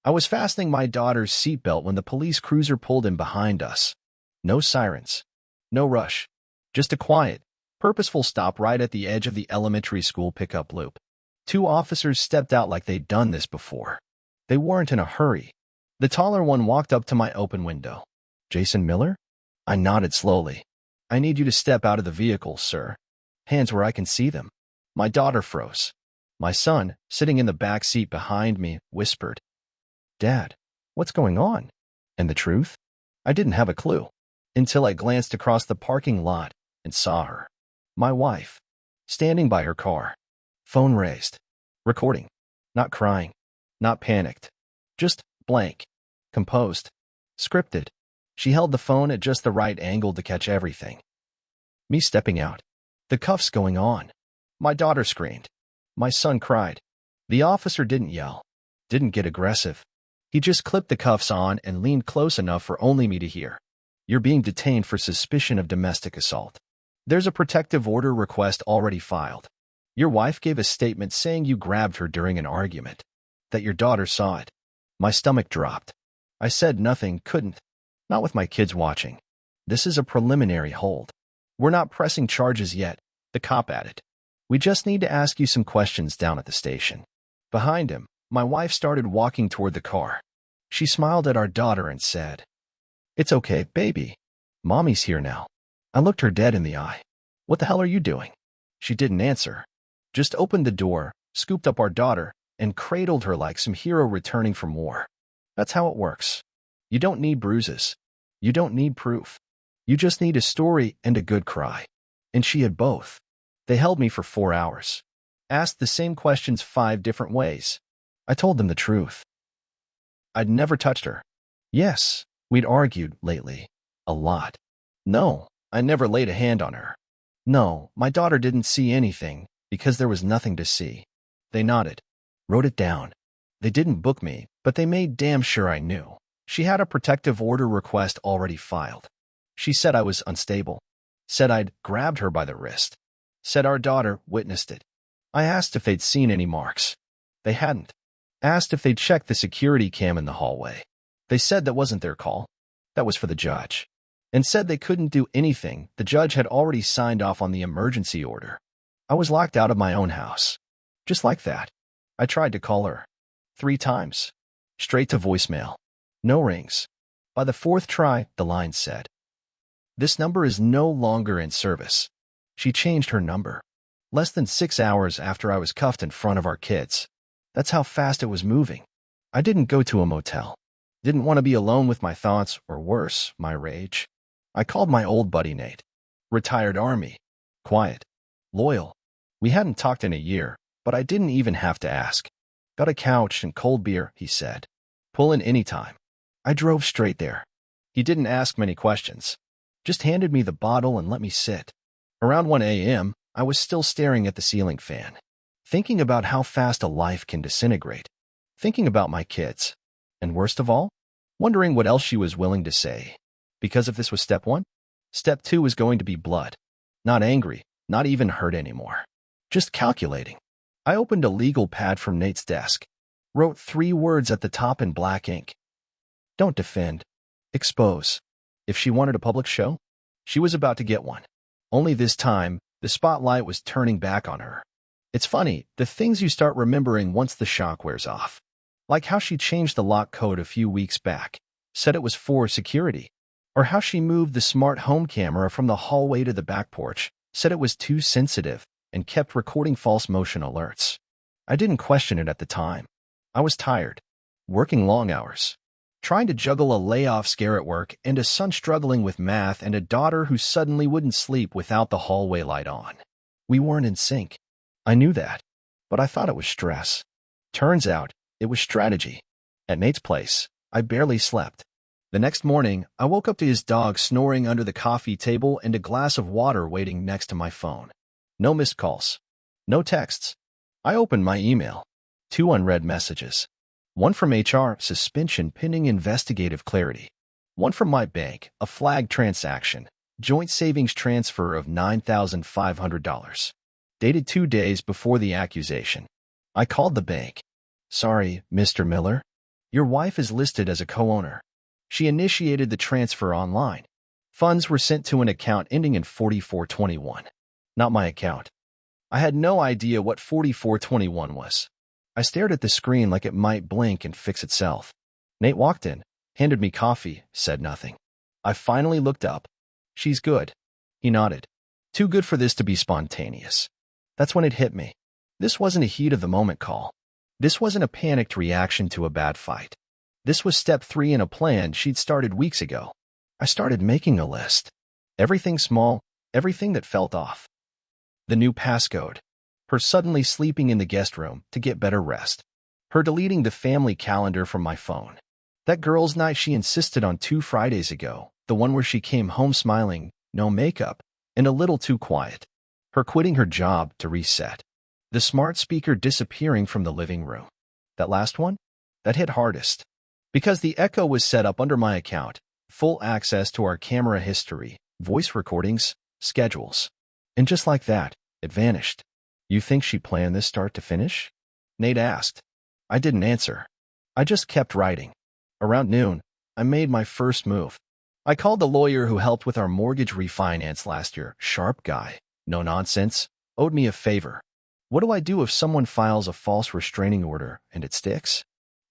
I was fastening my daughter's seatbelt when the police cruiser pulled in behind us. No sirens. No rush. Just a quiet, purposeful stop right at the edge of the elementary school pickup loop. Two officers stepped out like they'd done this before. They weren't in a hurry. The taller one walked up to my open window. "Jason Miller?" I nodded slowly. "I need you to step out of the vehicle, sir." Hands where I can see them. My daughter froze. My son, sitting in the back seat behind me, whispered, "Dad, what's going on?" And the truth? I didn't have a clue until I glanced across the parking lot and saw her, my wife, standing by her car, phone raised, recording, not crying, not panicked, just blank, composed, scripted. She held the phone at just the right angle to catch everything. Me stepping out, the cuffs going on. My daughter screamed. My son cried. The officer didn't yell, didn't get aggressive. He just clipped the cuffs on and leaned close enough for only me to hear. "You're being detained for suspicion of domestic assault. There's a protective order request already filed. Your wife gave a statement saying you grabbed her during an argument, that your daughter saw it." My stomach dropped. I said nothing, couldn't. Not with my kids watching. "This is a preliminary hold. We're not pressing charges yet," the cop added. "We just need to ask you some questions down at the station." Behind him, my wife started walking toward the car. She smiled at our daughter and said, "It's okay, baby. Mommy's here now." I looked her dead in the eye. "What the hell are you doing?" She didn't answer. Just opened the door, scooped up our daughter, and cradled her like some hero returning from war. That's how it works. You don't need bruises. You don't need proof. You just need a story and a good cry. And she had both. They held me for 4 hours. Asked the same questions 5 different ways. I told them the truth. I'd never touched her. Yes, we'd argued lately. A lot. No, I never laid a hand on her. No, my daughter didn't see anything, because there was nothing to see. They nodded. Wrote it down. They didn't book me, but they made damn sure I knew. She had a protective order request already filed. She said I was unstable. Said I'd grabbed her by the wrist. Said our daughter witnessed it. I asked if they'd seen any marks. They hadn't. Asked if they'd checked the security cam in the hallway. They said that wasn't their call. That was for the judge. And said they couldn't do anything. The judge had already signed off on the emergency order. I was locked out of my own house. Just like that. I tried to call her. 3 times. Straight to voicemail. No rings. By the 4th try, the line said, "This number is no longer in service." She changed her number. Less than 6 hours after I was cuffed in front of our kids. That's how fast it was moving. I didn't go to a motel. Didn't want to be alone with my thoughts, or worse, my rage. I called my old buddy Nate. Retired Army. Quiet. Loyal. We hadn't talked in a year, but I didn't even have to ask. "Got a couch and cold beer," he said. "Pull in anytime." I drove straight there. He didn't ask many questions. Just handed me the bottle and let me sit. Around 1 a.m., I was still staring at the ceiling fan, thinking about how fast a life can disintegrate, thinking about my kids, and worst of all, wondering what else she was willing to say. Because if this was step 1, step 2 was going to be blood. Not angry, not even hurt anymore. Just calculating. I opened a legal pad from Nate's desk, wrote 3 words at the top in black ink. Don't defend. Expose. If she wanted a public show, she was about to get one. Only this time, the spotlight was turning back on her. It's funny, the things you start remembering once the shock wears off. Like how she changed the lock code a few weeks back, said it was for security. Or how she moved the smart home camera from the hallway to the back porch, said it was too sensitive, and kept recording false motion alerts. I didn't question it at the time. I was tired. Working long hours. Trying to juggle a layoff scare at work and a son struggling with math and a daughter who suddenly wouldn't sleep without the hallway light on. We weren't in sync. I knew that, but I thought it was stress. Turns out, it was strategy. At Nate's place, I barely slept. The next morning, I woke up to his dog snoring under the coffee table and a glass of water waiting next to my phone. No missed calls. No texts. I opened my email. 2 unread messages. One from HR, suspension pending investigative clarity. One from my bank, a flagged transaction, joint savings transfer of $9,500. Dated 2 days before the accusation. I called the bank. "Sorry, Mr. Miller. Your wife is listed as a co-owner. She initiated the transfer online. Funds were sent to an account ending in 4421. Not my account. I had no idea what 4421 was. I stared at the screen like it might blink and fix itself. Nate walked in, handed me coffee, said nothing. I finally looked up. She's good. He nodded. Too good for this to be spontaneous. That's when it hit me. This wasn't a heat-of-the-moment call. This wasn't a panicked reaction to a bad fight. This was step 3 in a plan she'd started weeks ago. I started making a list. Everything small, everything that felt off. The new passcode. Her suddenly sleeping in the guest room to get better rest. Her deleting the family calendar from my phone. That girls' night she insisted on 2 Fridays ago, the one where she came home smiling, no makeup, and a little too quiet. Her quitting her job to reset. The smart speaker disappearing from the living room. That last one? That hit hardest. Because the Echo was set up under my account, full access to our camera history, voice recordings, schedules. And just like that, it vanished. You think she planned this start to finish? Nate asked. I didn't answer. I just kept writing. Around noon, I made my first move. I called the lawyer who helped with our mortgage refinance last year. Sharp guy. No nonsense. Owed me a favor. What do I do if someone files a false restraining order and it sticks?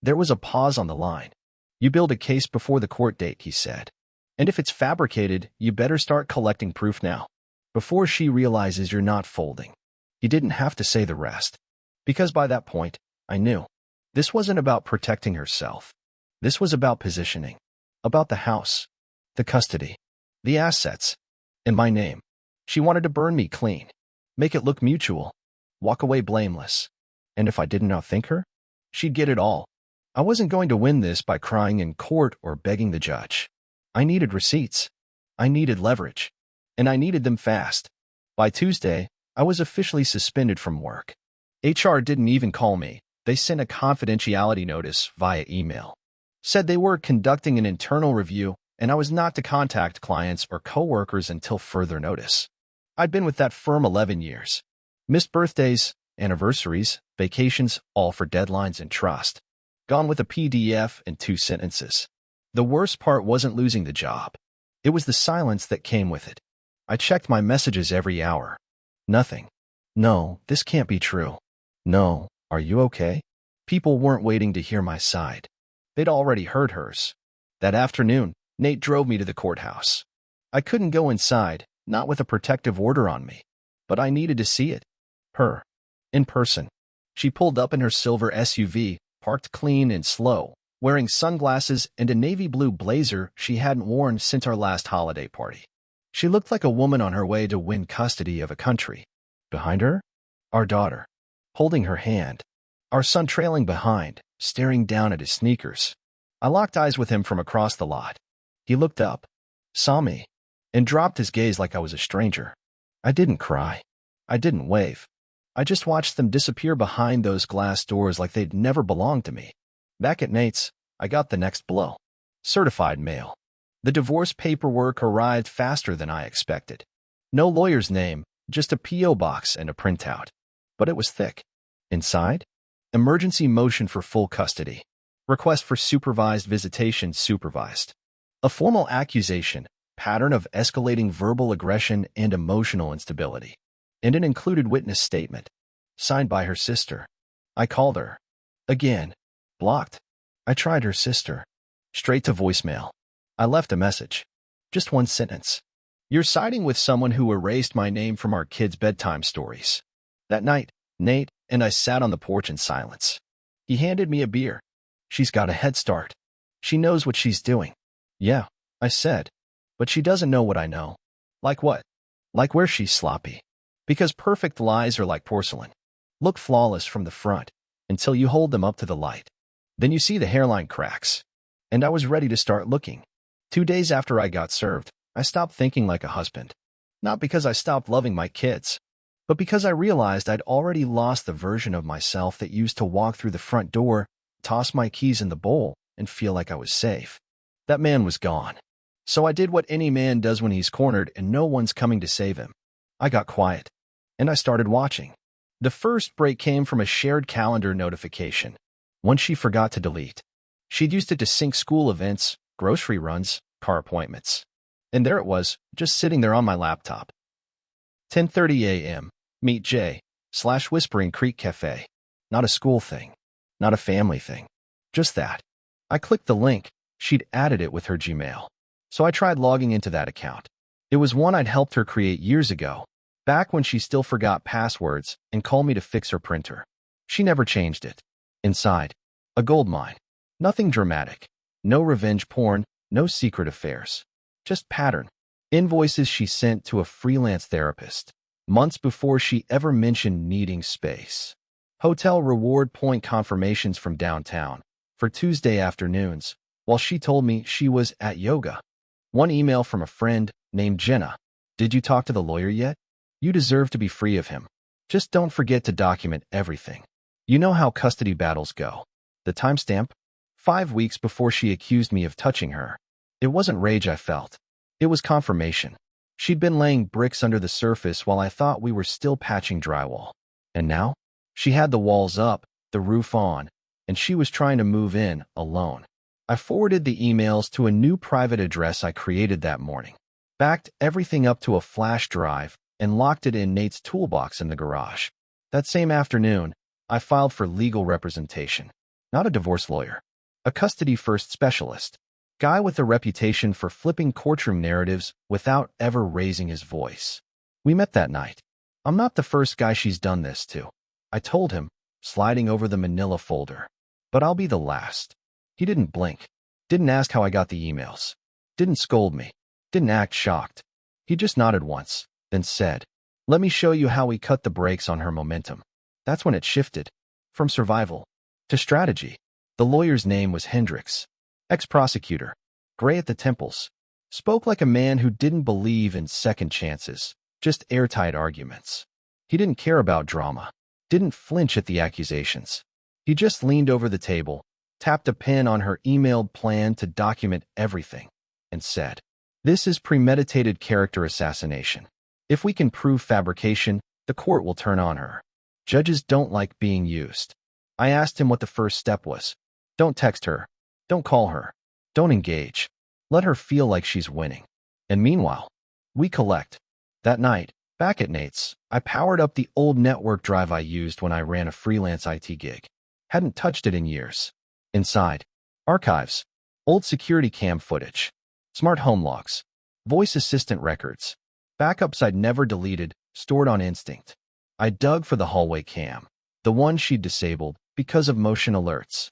There was a pause on the line. You build a case before the court date, he said. And if it's fabricated, you better start collecting proof now. Before she realizes you're not folding. He didn't have to say the rest. Because by that point, I knew. This wasn't about protecting herself. This was about positioning. About the house. The custody. The assets. And my name. She wanted to burn me clean. Make it look mutual. Walk away blameless. And if I didn't outthink her, she'd get it all. I wasn't going to win this by crying in court or begging the judge. I needed receipts. I needed leverage. And I needed them fast. By Tuesday, I was officially suspended from work. HR didn't even call me. They sent a confidentiality notice via email. Said they were conducting an internal review and I was not to contact clients or coworkers until further notice. I'd been with that firm 11 years. Missed birthdays, anniversaries, vacations, all for deadlines and trust. Gone with a PDF and 2 sentences. The worst part wasn't losing the job. It was the silence that came with it. I checked my messages every hour. Nothing. No, this can't be true. No, are you okay? People weren't waiting to hear my side. They'd already heard hers. That afternoon, Nate drove me to the courthouse. I couldn't go inside, not with a protective order on me. But I needed to see it. Her. In person. She pulled up in her silver SUV, parked clean and slow, wearing sunglasses and a navy blue blazer she hadn't worn since our last holiday party. She looked like a woman on her way to win custody of a country. Behind her, our daughter, holding her hand. Our son trailing behind, staring down at his sneakers. I locked eyes with him from across the lot. He looked up, saw me, and dropped his gaze like I was a stranger. I didn't cry. I didn't wave. I just watched them disappear behind those glass doors like they'd never belonged to me. Back at Nate's, I got the next blow. Certified mail. The divorce paperwork arrived faster than I expected. No lawyer's name, just a P.O. box and a printout. But it was thick. Inside, emergency motion for full custody. Request for supervised visitation supervised. A formal accusation, pattern of escalating verbal aggression and emotional instability. And an included witness statement. Signed by her sister. I called her. Again. Blocked. I tried her sister. Straight to voicemail. I left a message. Just one sentence. You're siding with someone who erased my name from our kids' bedtime stories. That night, Nate and I sat on the porch in silence. He handed me a beer. She's got a head start. She knows what she's doing. Yeah, I said. But she doesn't know what I know. Like what? Like where she's sloppy. Because perfect lies are like porcelain. Look flawless from the front, until you hold them up to the light. Then you see the hairline cracks. And I was ready to start looking. 2 days after I got served, I stopped thinking like a husband. Not because I stopped loving my kids, but because I realized I'd already lost the version of myself that used to walk through the front door, toss my keys in the bowl, and feel like I was safe. That man was gone. So I did what any man does when he's cornered and no one's coming to save him. I got quiet. And I started watching. The first break came from a shared calendar notification. One she forgot to delete. She'd used it to sync school events, grocery runs, car appointments. And there it was, just sitting there on my laptop. 10:30 a.m. Meet Jay, / Whispering Creek Cafe. Not a school thing. Not a family thing. Just that. I clicked the link. She'd added it with her Gmail. So I tried logging into that account. It was one I'd helped her create years ago, back when she still forgot passwords and called me to fix her printer. She never changed it. Inside, a gold mine. Nothing dramatic. No revenge porn, no secret affairs. Just pattern. Invoices she sent to a freelance therapist, months before she ever mentioned needing space. Hotel reward point confirmations from downtown for Tuesday afternoons, while she told me she was at yoga. One email from a friend named Jenna. Did you talk to the lawyer yet? You deserve to be free of him. Just don't forget to document everything. You know how custody battles go. The timestamp? 5 weeks before she accused me of touching her. It wasn't rage I felt. It was confirmation. She'd been laying bricks under the surface while I thought we were still patching drywall. And now? She had the walls up, the roof on, and she was trying to move in alone. I forwarded the emails to a new private address I created that morning, backed everything up to a flash drive, and locked it in Nate's toolbox in the garage. That same afternoon, I filed for legal representation. Not a divorce lawyer. A custody-first specialist. Guy with a reputation for flipping courtroom narratives without ever raising his voice. We met that night. I'm not the first guy she's done this to. I told him, sliding over the manila folder. But I'll be the last. He didn't blink. Didn't ask how I got the emails. Didn't scold me. Didn't act shocked. He just nodded once, then said, "Let me show you how we cut the brakes on her momentum." That's when it shifted. From survival to strategy. The lawyer's name was Hendricks. Ex-prosecutor. Gray at the temples. Spoke like a man who didn't believe in second chances, just airtight arguments. He didn't care about drama. Didn't flinch at the accusations. He just leaned over the table, tapped a pen on her emailed plan to document everything, and said, "This is premeditated character assassination. If we can prove fabrication, the court will turn on her. Judges don't like being used." I asked him what the first step was. Don't text her. Don't call her. Don't engage. Let her feel like she's winning. And meanwhile, we collect. That night, back at Nate's, I powered up the old network drive I used when I ran a freelance IT gig. Hadn't touched it in years. Inside, archives, old security cam footage, smart home logs, voice assistant records, backups I'd never deleted, stored on instinct. I dug for the hallway cam, the one she'd disabled because of motion alerts.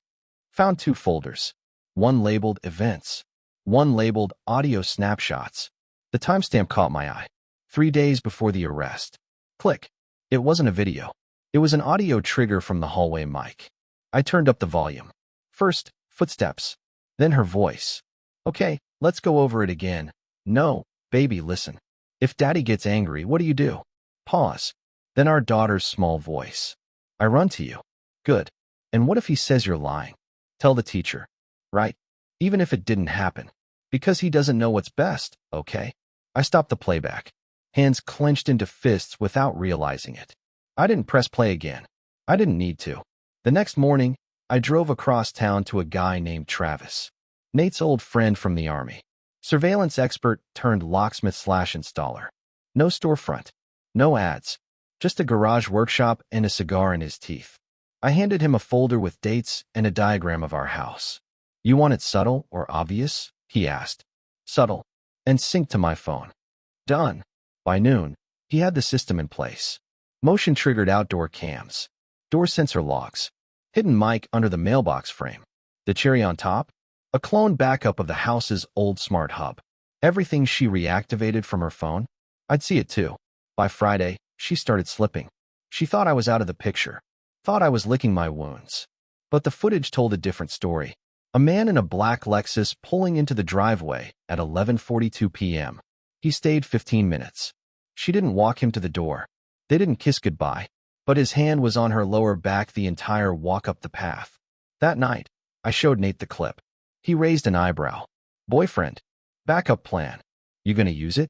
Found 2 folders. One labeled Events. One labeled Audio Snapshots. The timestamp caught my eye. 3 days before the arrest. Click. It wasn't a video. It was an audio trigger from the hallway mic. I turned up the volume. First, footsteps. Then her voice. "Okay, let's go over it again. No, baby, listen. If daddy gets angry, what do? Pause. Then our daughter's small voice. I run to you. Good. And what if he says you're lying? Tell the teacher. Right? Even if it didn't happen. Because he doesn't know what's best, okay?" I stopped the playback. Hands clenched into fists without realizing it. I didn't press play again. I didn't need to. The next morning, I drove across town to a guy named Travis. Nate's old friend from the army. Surveillance expert turned locksmith/installer. No storefront. No ads. Just a garage workshop and a cigar in his teeth. I handed him a folder with dates and a diagram of our house. "You want it subtle or obvious?" he asked. "Subtle. And sync to my phone." Done. By noon, he had the system in place. Motion-triggered outdoor cams. Door sensor logs. Hidden mic under the mailbox frame. The cherry on top? A clone backup of the house's old smart hub. Everything she reactivated from her phone? I'd see it too. By Friday, she started slipping. She thought I was out of the picture. Thought I was licking my wounds. But the footage told a different story. A man in a black Lexus pulling into the driveway at 11:42 p.m. He stayed 15 minutes. She didn't walk him to the door. They didn't kiss goodbye, but his hand was on her lower back the entire walk up the path. That night, I showed Nate the clip. He raised an eyebrow. "Boyfriend. Backup plan. You gonna use it?"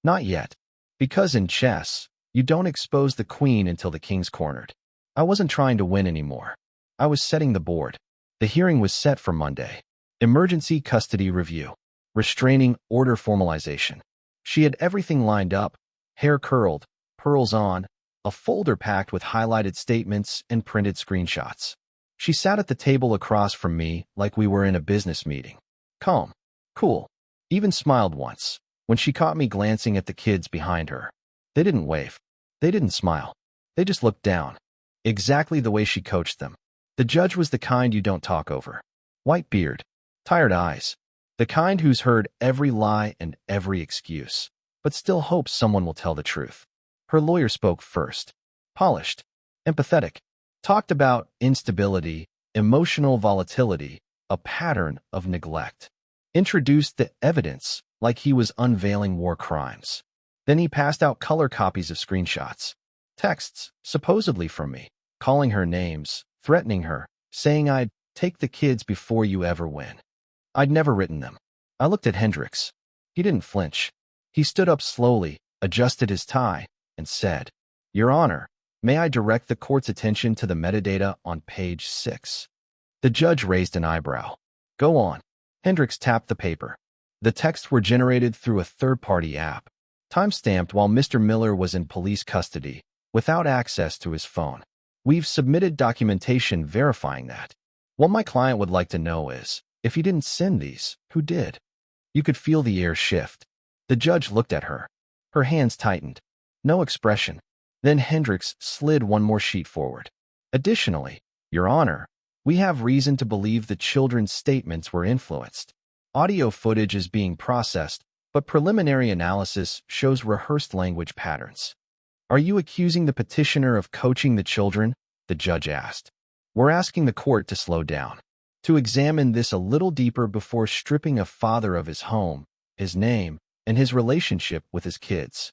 "Not yet. Because in chess, you don't expose the queen until the king's cornered." I wasn't trying to win anymore. I was setting the board. The hearing was set for Monday. Emergency custody review. Restraining order formalization. She had everything lined up, hair curled, pearls on, a folder packed with highlighted statements and printed screenshots. She sat at the table across from me like we were in a business meeting. Calm, cool, even smiled once when she caught me glancing at the kids behind her. They didn't wave. They didn't smile. They just looked down. Exactly the way she coached them. The judge was the kind you don't talk over. White beard, tired eyes. The kind who's heard every lie and every excuse, but still hopes someone will tell the truth. Her lawyer spoke first. Polished, empathetic. Talked about instability, emotional volatility, a pattern of neglect. Introduced the evidence like he was unveiling war crimes. Then he passed out color copies of screenshots. Texts, supposedly from me, calling her names, threatening her, saying I'd take the kids before you ever win. I'd never written them. I looked at Hendricks. He didn't flinch. He stood up slowly, adjusted his tie, and said, Your Honor, may I direct the court's attention to the metadata on page 6? The judge raised an eyebrow. Go on. Hendricks tapped the paper. The texts were generated through a third-party app, time-stamped while Mr. Miller was in police custody, without access to his phone. We've submitted documentation verifying that. What my client would like to know is, if he didn't send these, who did? You could feel the air shift. The judge looked at her. Her hands tightened. No expression. Then Hendricks slid one more sheet forward. Additionally, Your Honor, we have reason to believe the children's statements were influenced. Audio footage is being processed, but preliminary analysis shows rehearsed language patterns. Are you accusing the petitioner of coaching the children? The judge asked. We're asking the court to slow down, to examine this a little deeper before stripping a father of his home, his name, and his relationship with his kids.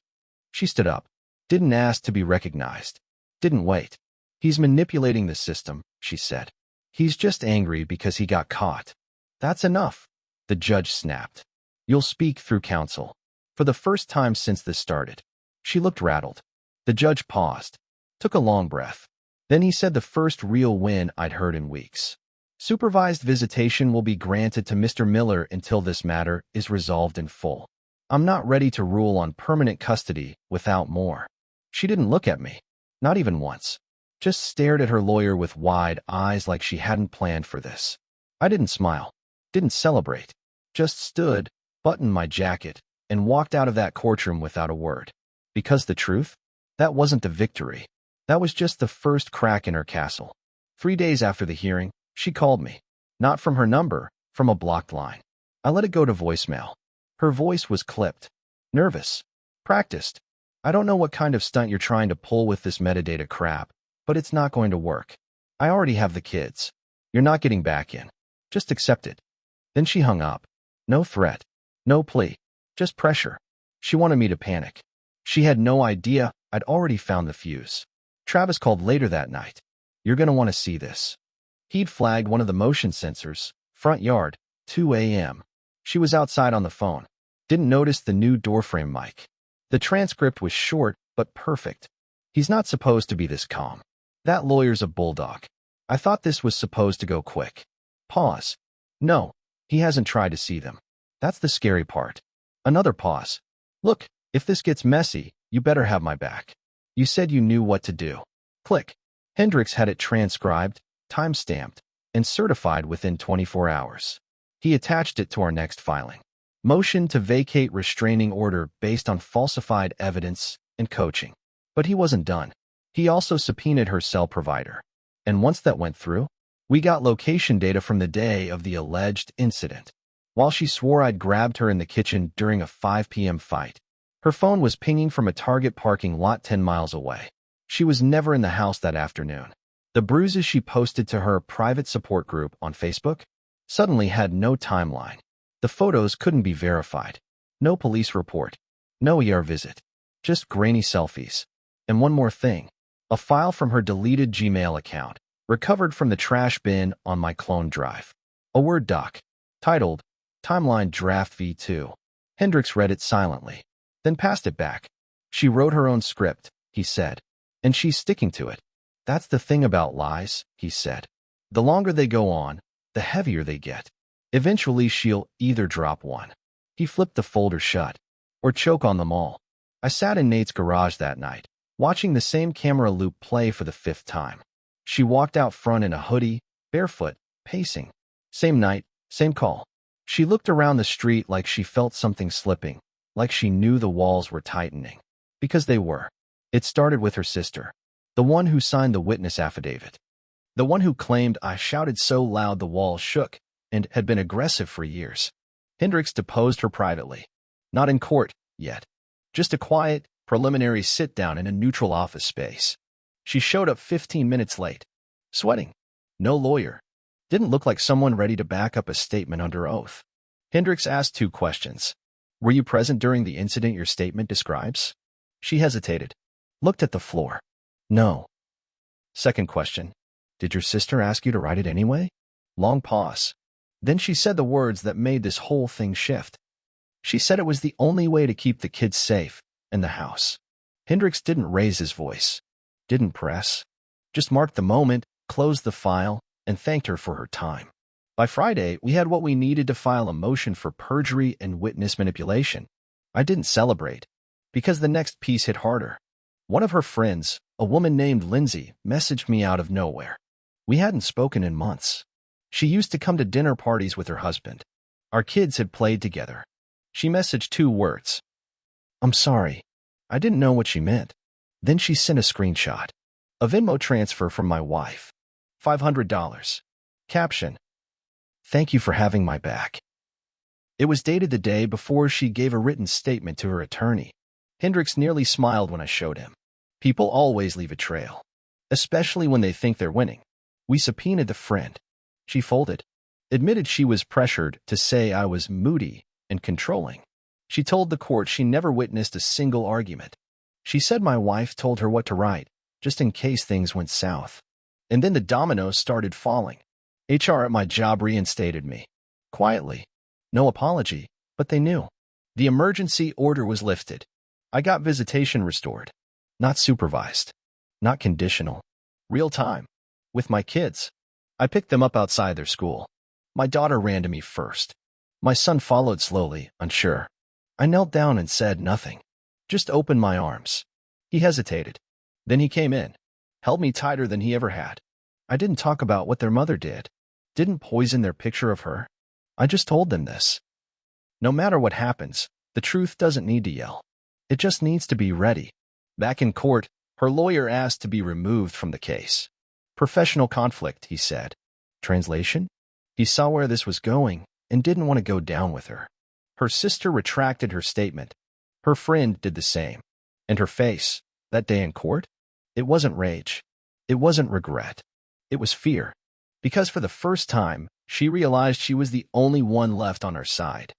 She stood up. Didn't ask to be recognized. Didn't wait. He's manipulating the system, she said. He's just angry because he got caught. That's enough, the judge snapped. You'll speak through counsel. For the first time since this started. She looked rattled. The judge paused, took a long breath. Then he said the first real win I'd heard in weeks. Supervised visitation will be granted to Mr. Miller until this matter is resolved in full. I'm not ready to rule on permanent custody without more. She didn't look at me, not even once. Just stared at her lawyer with wide eyes like she hadn't planned for this. I didn't smile, didn't celebrate, just stood, buttoned my jacket, and walked out of that courtroom without a word. Because the truth? That wasn't the victory. That was just the first crack in her castle. 3 days after the hearing, she called me. Not from her number, from a blocked line. I let it go to voicemail. Her voice was clipped. Nervous. Practiced. I don't know what kind of stunt you're trying to pull with this metadata crap, but it's not going to work. I already have the kids. You're not getting back in. Just accept it. Then she hung up. No threat. No plea. Just pressure. She wanted me to panic. She had no idea I'd already found the fuse. Travis called later that night. You're going to want to see this. He'd flagged one of the motion sensors, front yard, 2 a.m. She was outside on the phone. Didn't notice the new doorframe mic. The transcript was short, but perfect. He's not supposed to be this calm. That lawyer's a bulldog. I thought this was supposed to go quick. Pause. No, he hasn't tried to see them. That's the scary part. Another pause. Look, if this gets messy, you better have my back. You said you knew what to do. Click. Hendricks had it transcribed, time-stamped, and certified within 24 hours. He attached it to our next filing. Motion to vacate restraining order based on falsified evidence and coaching. But he wasn't done. He also subpoenaed her cell provider. And once that went through, we got location data from the day of the alleged incident. While she swore I'd grabbed her in the kitchen during a 5 p.m. fight, her phone was pinging from a Target parking lot 10 miles away. She was never in the house that afternoon. The bruises she posted to her private support group on Facebook suddenly had no timeline. The photos couldn't be verified. No police report. No ER visit. Just grainy selfies. And one more thing. A file from her deleted Gmail account, recovered from the trash bin on my clone drive. A Word doc, titled, Timeline Draft V2. Hendricks read it silently, then passed it back. She wrote her own script, he said. And she's sticking to it. That's the thing about lies, he said. The longer they go on, the heavier they get. Eventually, she'll either drop one. He flipped the folder shut, or choke on them all. I sat in Nate's garage that night, watching the same camera loop play for the 5th time. She walked out front in a hoodie, barefoot, pacing. Same night, same call. She looked around the street like she felt something slipping, like she knew the walls were tightening. Because they were. It started with her sister, the one who signed the witness affidavit. The one who claimed I shouted so loud the walls shook and had been aggressive for years. Hendricks deposed her privately. Not in court, yet. Just a quiet, preliminary sit-down in a neutral office space. She showed up 15 minutes late. Sweating. No lawyer. Didn't look like someone ready to back up a statement under oath. Hendricks asked 2 questions. Were you present during the incident your statement describes? She hesitated. Looked at the floor. No. Second question. Did your sister ask you to write it anyway? Long pause. Then she said the words that made this whole thing shift. She said it was the only way to keep the kids safe and the house. Hendricks didn't raise his voice. Didn't press. Just marked the moment, closed the file, and thanked her for her time. By Friday, we had what we needed to file a motion for perjury and witness manipulation. I didn't celebrate, because the next piece hit harder. One of her friends, a woman named Lindsay, messaged me out of nowhere. We hadn't spoken in months. She used to come to dinner parties with her husband. Our kids had played together. She messaged 2 words. I'm sorry. I didn't know what she meant. Then she sent a screenshot. A Venmo transfer from my wife. $500. Caption. Thank you for having my back. It was dated the day before she gave a written statement to her attorney. Hendricks nearly smiled when I showed him. People always leave a trail, especially when they think they're winning. We subpoenaed the friend. She folded. Admitted she was pressured to say I was moody and controlling. She told the court she never witnessed a single argument. She said my wife told her what to write, just in case things went south. And then the dominoes started falling. HR at my job reinstated me. Quietly. No apology, but they knew. The emergency order was lifted. I got visitation restored. Not supervised. Not conditional. Real time. With my kids. I picked them up outside their school. My daughter ran to me first. My son followed slowly, unsure. I knelt down and said nothing. Just opened my arms. He hesitated. Then he came in. Held me tighter than he ever had. I didn't talk about what their mother did. Didn't poison their picture of her. I just told them this. No matter what happens, the truth doesn't need to yell. It just needs to be ready. Back in court, her lawyer asked to be removed from the case. Professional conflict, he said. Translation? He saw where this was going and didn't want to go down with her. Her sister retracted her statement. Her friend did the same. And her face, that day in court? It wasn't rage. It wasn't regret. It was fear. Because for the first time, she realized she was the only one left on her side.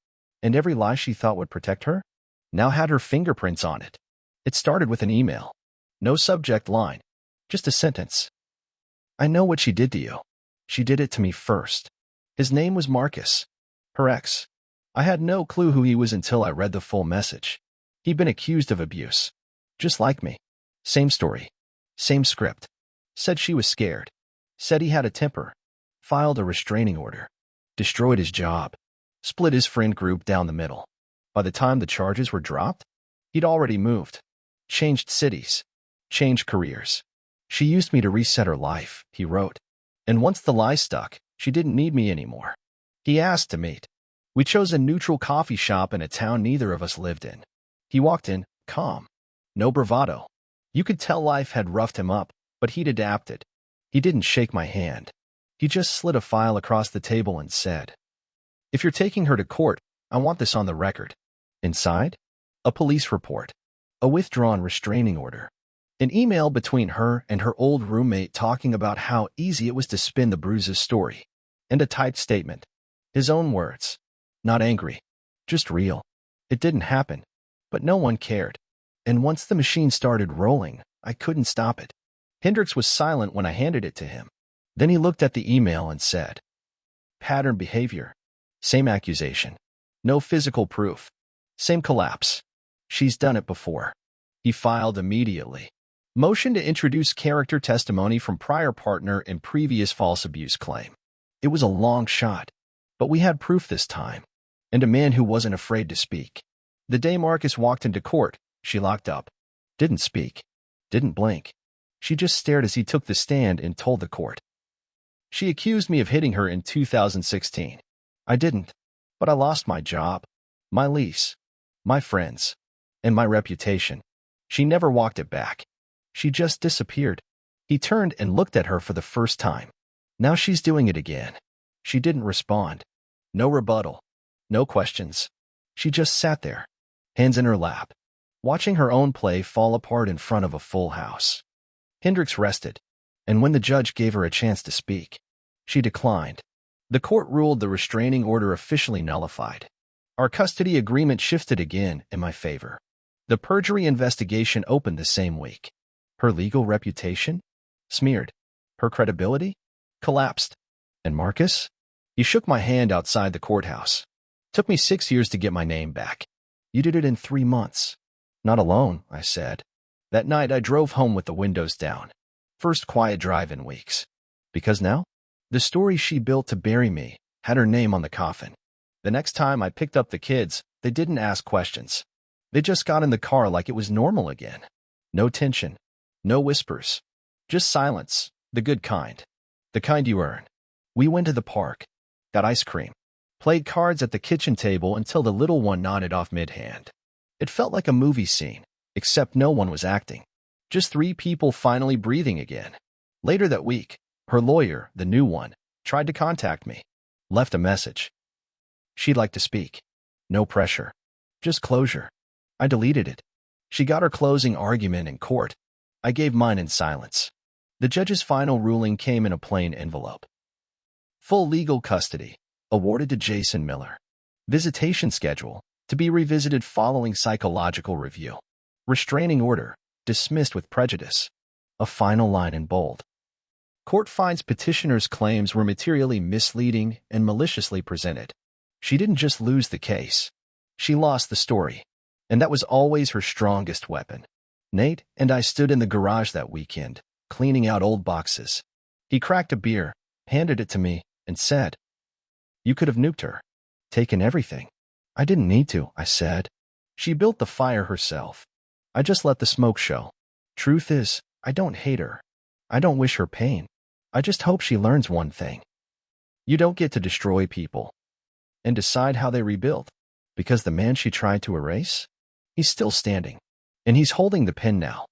And every lie she thought would protect her now had her fingerprints on it. It started with an email. No subject line. Just a sentence. I know what she did to you. She did it to me first. His name was Marcus. Her ex. I had no clue who he was until I read the full message. He'd been accused of abuse. Just like me. Same story. Same script. Said she was scared. Said he had a temper. Filed a restraining order. Destroyed his job. Split his friend group down the middle. By the time the charges were dropped, he'd already moved. Changed cities. Changed careers. She used me to reset her life, he wrote. And once the lie stuck, she didn't need me anymore. He asked to meet. We chose a neutral coffee shop in a town neither of us lived in. He walked in, calm. No bravado. You could tell life had roughed him up, but he'd adapted. He didn't shake my hand. He just slid a file across the table and said, If you're taking her to court, I want this on the record. Inside? A police report. A withdrawn restraining order. An email between her and her old roommate talking about how easy it was to spin the bruises story. And a typed statement. His own words. Not angry. Just real. It didn't happen. But no one cared. And once the machine started rolling, I couldn't stop it. Hendricks was silent when I handed it to him. Then he looked at the email and said, Pattern behavior. Same accusation. No physical proof. Same collapse. She's done it before. He filed immediately. Motion to introduce character testimony from prior partner and previous false abuse claim. It was a long shot, but we had proof this time, and a man who wasn't afraid to speak. The day Marcus walked into court, she locked up. Didn't speak. Didn't blink. She just stared as he took the stand and told the court. She accused me of hitting her in 2016. I didn't, but I lost my job, my lease, my friends, and my reputation. She never walked it back. She just disappeared. He turned and looked at her for the first time. Now she's doing it again. She didn't respond. No rebuttal. No questions. She just sat there, hands in her lap, watching her own play fall apart in front of a full house. Hendricks rested, and when the judge gave her a chance to speak, she declined. The court ruled the restraining order officially nullified. Our custody agreement shifted again in my favor. The perjury investigation opened the same week. Her legal reputation? Smeared. Her credibility? Collapsed. And Marcus? He shook my hand outside the courthouse. Took me 6 years to get my name back. You did it in 3 months. Not alone, I said. That night I drove home with the windows down. First quiet drive in weeks. Because now, the story she built to bury me had her name on the coffin. The next time I picked up the kids, they didn't ask questions. They just got in the car like it was normal again. No tension. No whispers. Just silence. The good kind. The kind you earn. We went to the park. Got ice cream. Played cards at the kitchen table until the little one nodded off mid-hand. It felt like a movie scene, except no one was acting. Just 3 people finally breathing again. Later that week, her lawyer, the new one, tried to contact me. Left a message. She'd like to speak. No pressure. Just closure. I deleted it. She got her closing argument in court. I gave mine in silence. The judge's final ruling came in a plain envelope. Full legal custody, awarded to Jason Miller. Visitation schedule, to be revisited following psychological review. Restraining order, dismissed with prejudice. A final line in bold. Court finds petitioner's claims were materially misleading and maliciously presented. She didn't just lose the case. She lost the story. And that was always her strongest weapon. Nate and I stood in the garage that weekend, cleaning out old boxes. He cracked a beer, handed it to me, and said, "You could have nuked her. Taken everything." "I didn't need to," I said. "She built the fire herself. I just let the smoke show. Truth is, I don't hate her. I don't wish her pain. I just hope she learns one thing. You don't get to destroy people and decide how they rebuild, because the man she tried to erase, he's still standing, and he's holding the pen now.